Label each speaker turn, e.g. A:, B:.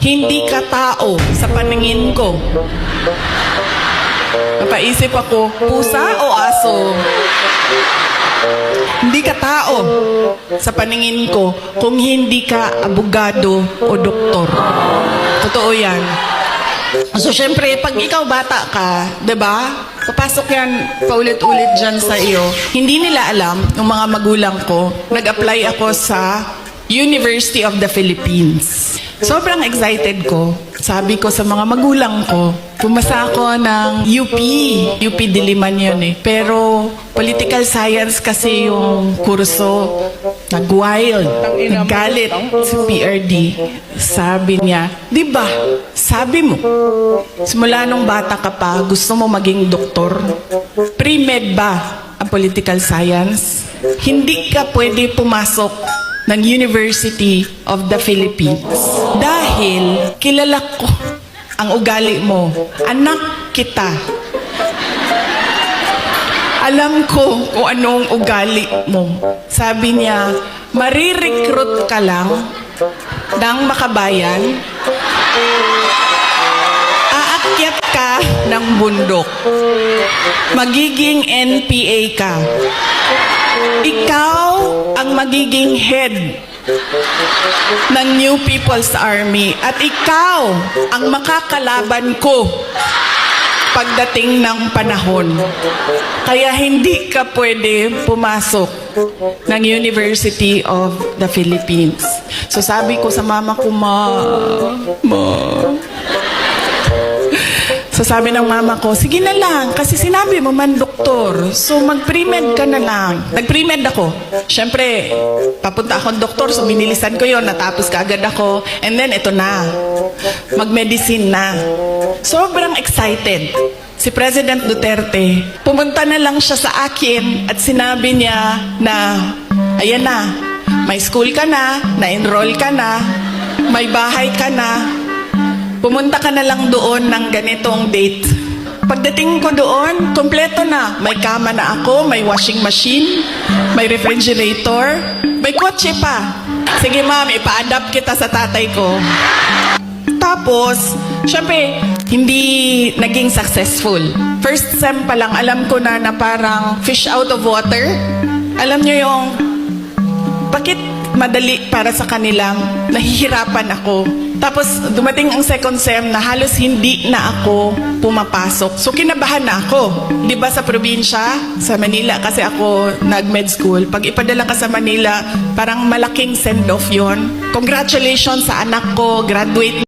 A: Hindi ka tao sa paningin ko. Napaisip ako, pusa o aso? Hindi ka tao sa paningin ko kung hindi ka abogado o doktor. Totoo yan. So, syempre, pag ikaw bata ka, diba? Papasok yan paulit-ulit dyan sa iyo. Hindi nila alam, yung mga magulang ko, nag-apply ako sa University of the Philippines. Sobrang excited ko. Sabi ko sa mga magulang ko, pumasa ako ng UP Diliman yun eh. Pero political science kasi yung kurso, nag-wild, naggalit si PRD. Sabi niya, di ba, sabi mo, simula nung bata ka pa, gusto mo maging doktor? Pre-med ba ang political science? Hindi ka pwede pumasok ng University of the Philippines. Dahil kilala ko ang ugali mo. Anak kita. Alam ko kung anong ugali mo. Sabi niya, marirecruit ka lang ng makabayan, aakyat ka ng bundok, magiging NPA ka. Ikaw ang magiging head ng New People's Army at ikaw ang makakalaban ko pagdating ng panahon. Kaya hindi ka pwede pumasok ng University of the Philippines. So sabi ko sa mama ko, Ma. So sabi ng mama ko, sige na lang, kasi sinabi mo man doktor, so mag-pre-med ka na lang. Nag-pre-med ako. Siyempre, papunta akong doktor, so binilisan ko yon, natapos kaagad ako, and then ito na, mag-medicine na. Sobrang excited. Si President Duterte, pumunta na lang siya sa akin at sinabi niya na, ayan na, may school ka na-enroll ka na, may bahay ka na, pumunta ka na lang doon ng ganitong date. Pagdating ko doon, kompleto na. May kama na ako, may washing machine, may refrigerator, may kotse pa. Sige ma'am, ipa-adapt kita sa tatay ko. Tapos, syempre, hindi naging successful. First sem pa lang, alam ko na parang fish out of water. Alam nyo yung, bakit madali para sa kanila, nahihirapan ako. Tapos dumating ang second sem na halos hindi na ako pumapasok. So kinabahan na ako. Di ba sa probinsya, sa Manila, kasi ako nag-med school. Pag ipadala ka sa Manila, parang malaking send-off yon. Congratulations sa anak ko, graduate